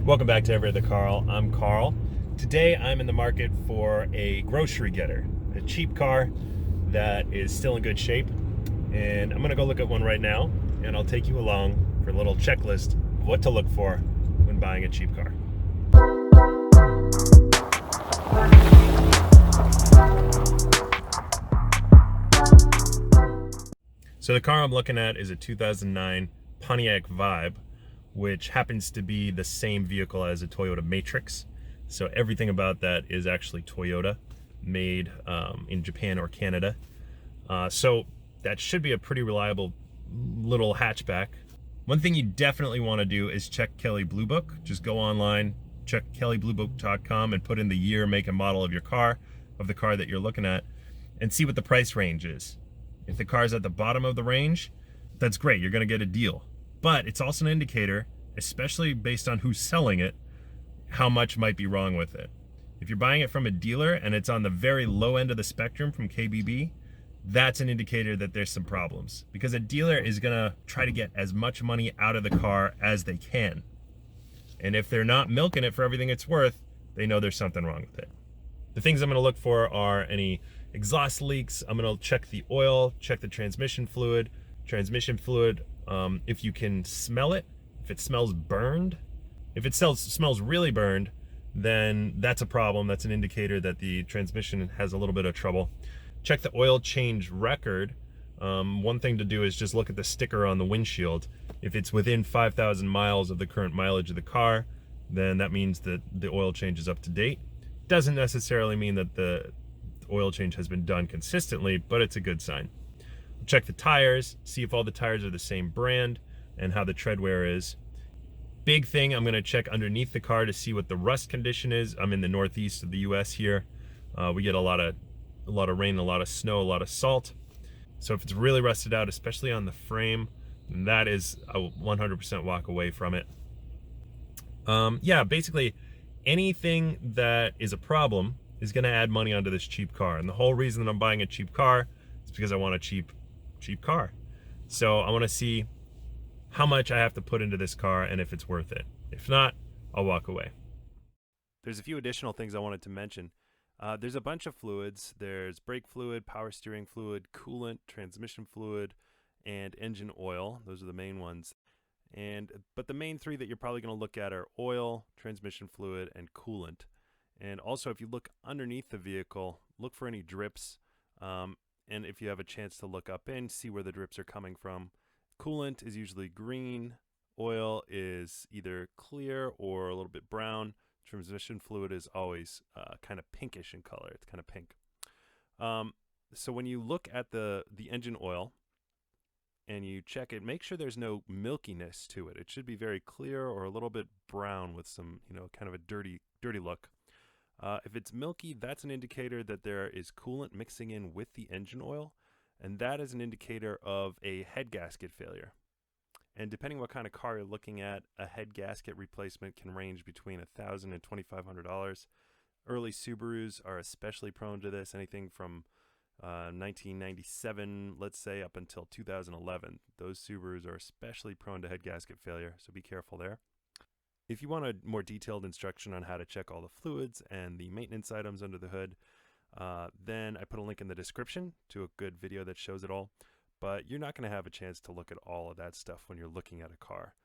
Welcome back to Every Other Carl. I'm Carl. Today I'm in the market for a grocery getter, a cheap car that is still in good shape. And I'm going to go look at one right now, and I'll take you along for a little checklist of what to look for when buying a cheap car. So the car I'm looking at is a 2009 Pontiac Vibe, which happens to be the same vehicle as a Toyota Matrix. So everything about that is actually Toyota, made in Japan or Canada. So that should be a pretty reliable little hatchback. One thing you definitely want to do is check Kelley Blue Book. Just go online, check kelleybluebook.com and put in the year, make, and model of your car, of the car that you're looking at, and see what the price range is. If the car's at the bottom of the range, that's great, you're going to get a deal. But it's also an indicator, especially based on who's selling it, how much might be wrong with it. If you're buying it from a dealer and it's on the very low end of the spectrum from KBB, that's an indicator that there's some problems, because a dealer is going to try to get as much money out of the car as they can. And if they're not milking it for everything it's worth, they know there's something wrong with it. The things I'm going to look for are any exhaust leaks. I'm going to check the oil, check the transmission fluid. If you can smell it, if it smells burned, if it smells really burned, then that's a problem. That's an indicator that the transmission has a little bit of trouble. Check the oil change record. One thing to do is just look at the sticker on the windshield. If it's within 5,000 miles of the current mileage of the car, then that means that the oil change is up to date. Doesn't necessarily mean that the oil change has been done consistently, but it's a good sign. Check the tires, see if all the tires are the same brand and how the tread wear is. Big thing, I'm going to check underneath the car to see what the rust condition is. I'm in the northeast of the US here. We get a lot of rain, a lot of snow, a lot of salt. So if it's really rusted out, especially on the frame, then that is a 100% walk away from it. Yeah, basically anything that is a problem is going to add money onto this cheap car. And the whole reason that I'm buying a cheap car is because I want a cheap car. So I want to see how much I have to put into this car and if it's worth it. If not, I'll walk away. There's a few additional things I wanted to mention. There's a bunch of fluids. There's brake fluid, power steering fluid, coolant, transmission fluid, and engine oil. Those are the main ones. But the main three that you're probably going to look at are oil, transmission fluid, and coolant. And also, if you look underneath the vehicle, look for any drips. And if you have a chance to look up in, see where the drips are coming from. Coolant is usually green. Oil is either clear or a little bit brown. Transmission fluid is always kind of pinkish in color. It's kind of pink. So when you look at the engine oil and you check it, make sure there's no milkiness to it. It should be very clear or a little bit brown with some, kind of a dirty look. If it's milky, that's an indicator that there is coolant mixing in with the engine oil, and that is an indicator of a head gasket failure. And depending what kind of car you're looking at, a head gasket replacement can range between $1,000 and $2,500. Early Subarus are especially prone to this, anything from 1997, let's say, up until 2011. Those Subarus are especially prone to head gasket failure, so be careful there. If you want a more detailed instruction on how to check all the fluids and the maintenance items under the hood, then I put a link in the description to a good video that shows it all. But you're not going to have a chance to look at all of that stuff when you're looking at a car.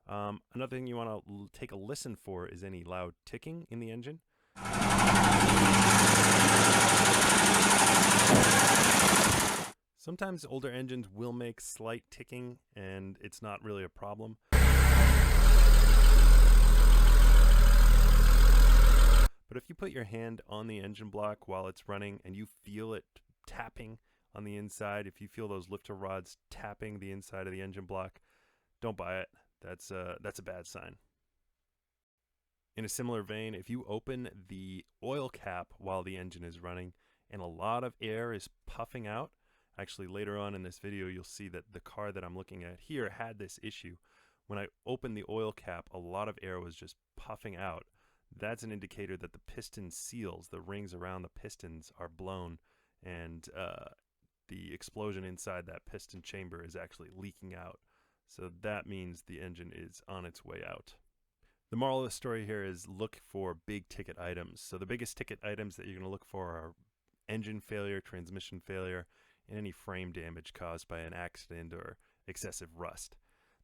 Another thing you want to take a listen for is any loud ticking in the engine. Sometimes older engines will make slight ticking, and it's not really a problem. But if you put your hand on the engine block while it's running and you feel it tapping on the inside, if you feel those lifter rods tapping the inside of the engine block, don't buy it. That's a bad sign. In a similar vein, if you open the oil cap while the engine is running and a lot of air is puffing out, actually later on in this video you'll see that the car that I'm looking at here had this issue. When I opened the oil cap, a lot of air was just puffing out. That's an indicator that the piston seals, the rings around the pistons, are blown, and the explosion inside that piston chamber is actually leaking out. So that means the engine is on its way out. The moral of the story here is look for big ticket items. So the biggest ticket items that you're going to look for are engine failure, transmission failure, and any frame damage caused by an accident or excessive rust.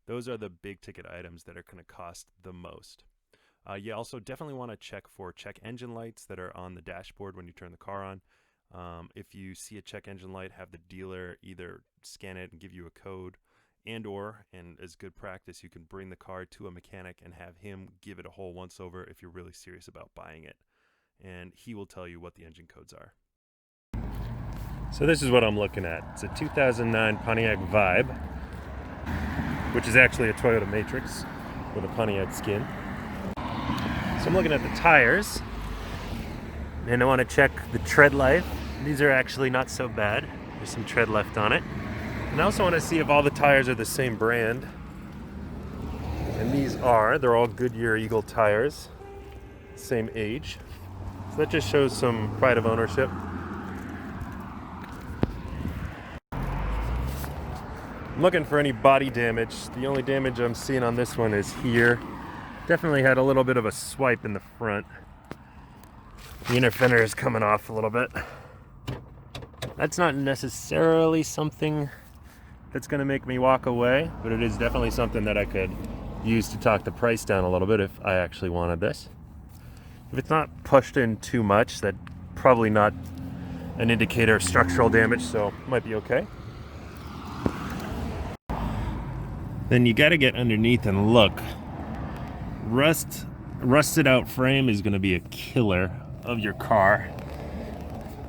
Those are the big ticket items that are going to cost the most. You also definitely want to check engine lights that are on the dashboard when you turn the car on. If you see a check engine light, have the dealer either scan it and give you a code, and as good practice, you can bring the car to a mechanic and have him give it a whole once over if you're really serious about buying it. And he will tell you what the engine codes are. So this is what I'm looking at. It's a 2009 Pontiac Vibe, which is actually a Toyota Matrix with a Pontiac skin. So I'm looking at the tires, and I want to check the tread life. These are actually not so bad. There's some tread left on it. And I also want to see if all the tires are the same brand. And they're all Goodyear Eagle tires, same age. So that just shows some pride of ownership. I'm looking for any body damage. The only damage I'm seeing on this one is here. Definitely had a little bit of a swipe in the front. The inner fender is coming off a little bit. That's not necessarily something that's going to make me walk away, but it is definitely something that I could use to talk the price down a little bit if I actually wanted this. If it's not pushed in too much, that's probably not an indicator of structural damage, so it might be okay. Then you got to get underneath and look. Rusted out frame is going to be a killer of your car.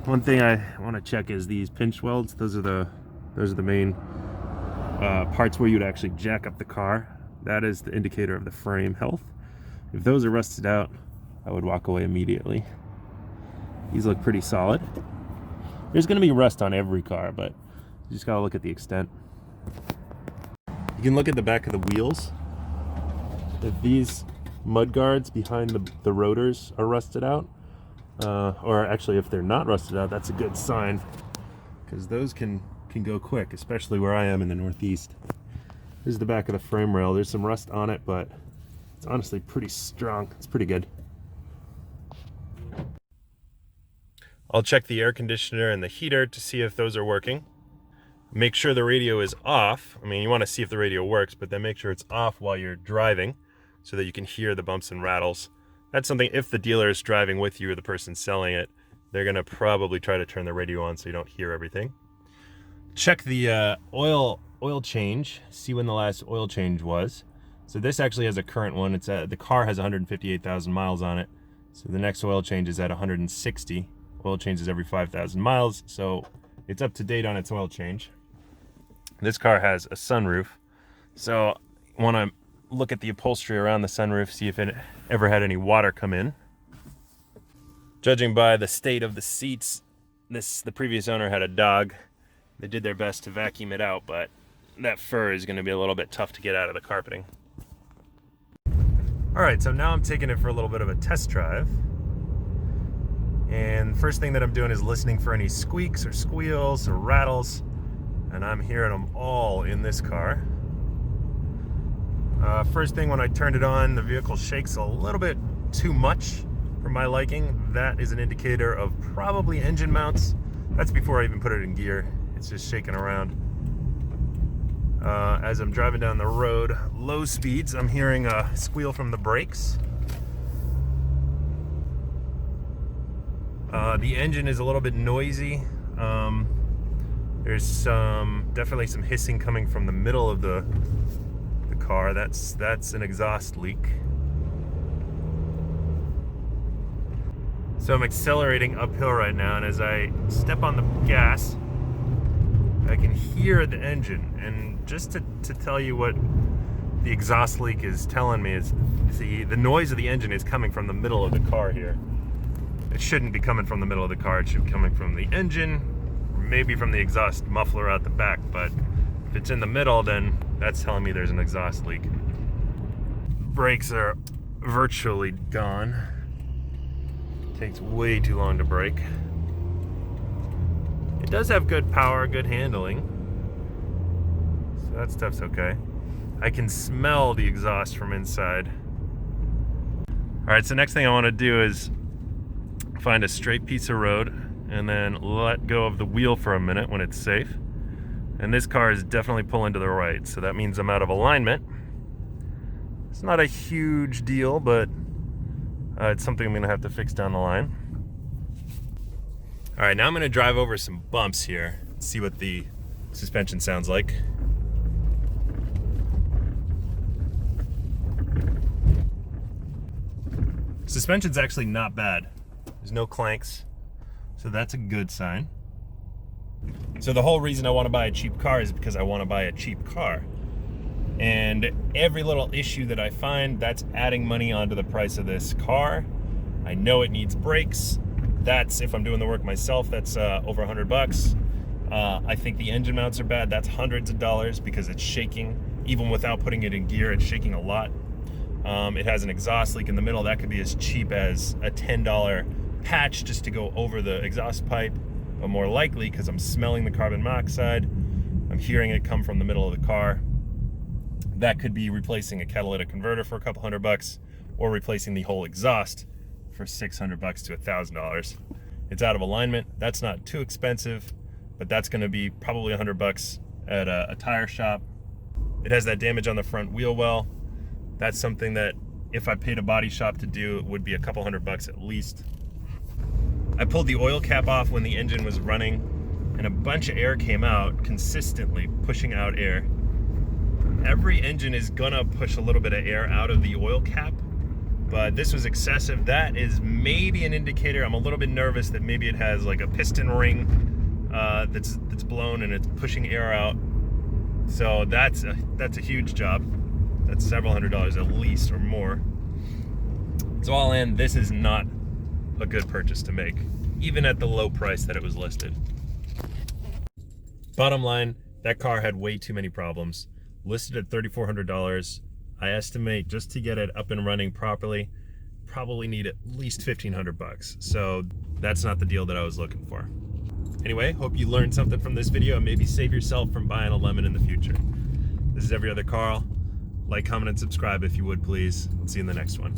One thing I want to check is these pinch welds. Those are the main parts where you'd actually jack up the car. That is the indicator of the frame health. If those are rusted out, I would walk away immediately. These look pretty solid. There's going to be rust on every car, but you just got to look at the extent. You can look at the back of the wheels. If these mud guards behind the rotors are rusted out, or actually if they're not rusted out, that's a good sign, because those can go quick, especially where I am in the Northeast. This is the back of the frame rail. There's some rust on it, but it's honestly pretty strong. It's pretty good. I'll check the air conditioner and the heater to see if those are working. Make sure the radio is off. I mean, you want to see if the radio works, but then make sure it's off while you're driving so that you can hear the bumps and rattles. That's something, if the dealer is driving with you or the person selling it, they're going to probably try to turn the radio on so you don't hear everything. Check the oil change, see when the last oil change was. So this actually has a current one. The car has 158,000 miles on it. So the next oil change is at 160. Oil changes every 5,000 miles, so it's up to date on its oil change. This car has a sunroof, so I want to look at the upholstery around the sunroof, see if it ever had any water come in. Judging by the state of the seats, the previous owner had a dog. They did their best to vacuum it out, but that fur is going to be a little bit tough to get out of the carpeting. All right, so now I'm taking it for a little bit of a test drive. And first thing that I'm doing is listening for any squeaks or squeals or rattles, and I'm hearing them all in this car. First thing, when I turned it on, the vehicle shakes a little bit too much for my liking. That is an indicator of probably engine mounts. That's before I even put it in gear. It's just shaking around. As I'm driving down the road, low speeds, I'm hearing a squeal from the brakes. The engine is a little bit noisy. There's definitely some hissing coming from the middle of the car. That's an exhaust leak. So I'm accelerating uphill right now, and as I step on the gas, I can hear the engine. And just to tell you what the exhaust leak is telling me is the noise of the engine is coming from the middle of the car here. It shouldn't be coming from the middle of the car. It should be coming from the engine, maybe from the exhaust muffler out the back, but if it's in the middle, then that's telling me there's an exhaust leak. Brakes are virtually gone. Takes way too long to brake. It does have good power, good handling, so that stuff's okay. I can smell the exhaust from inside. All right, so next thing I want to do is find a straight piece of road and then let go of the wheel for a minute when it's safe. And this car is definitely pulling to the right, so that means I'm out of alignment. It's not a huge deal, but it's something I'm gonna have to fix down the line. All right, now I'm gonna drive over some bumps here, see what the suspension sounds like. Suspension's actually not bad. There's no clanks, so that's a good sign. So the whole reason I want to buy a cheap car is because I want to buy a cheap car. And every little issue that I find, that's adding money onto the price of this car. I know it needs brakes. That's, if I'm doing the work myself, that's over $100. I think the engine mounts are bad. That's hundreds of dollars because it's shaking. Even without putting it in gear, it's shaking a lot. It has an exhaust leak in the middle. That could be as cheap as a $10 patch just to go over the exhaust pipe. But more likely, because I'm smelling the carbon monoxide, I'm hearing it come from the middle of the car. That could be replacing a catalytic converter for a couple $100, or replacing the whole exhaust for $600 to $1,000. It's out of alignment. That's not too expensive, but that's going to be probably $100 at a tire shop. It has that damage on the front wheel well. That's something that if I paid a body shop to do, it would be a couple $100 at least. I pulled the oil cap off when the engine was running, and a bunch of air came out, consistently pushing out air. Every engine is gonna push a little bit of air out of the oil cap, but this was excessive. That is maybe an indicator. I'm a little bit nervous that maybe it has like a piston ring that's blown and it's pushing air out. So that's a huge job. That's several $100 at least or more. So all in, this is not a good purchase to make, even at the low price that it was listed. Bottom line, that car had way too many problems. Listed at $3,400. I estimate just to get it up and running properly, probably need at least $1,500. So that's not the deal that I was looking for. Anyway, hope you learned something from this video and maybe save yourself from buying a lemon in the future. This is Every Other Carl. Like, comment, and subscribe if you would, please. See you in the next one.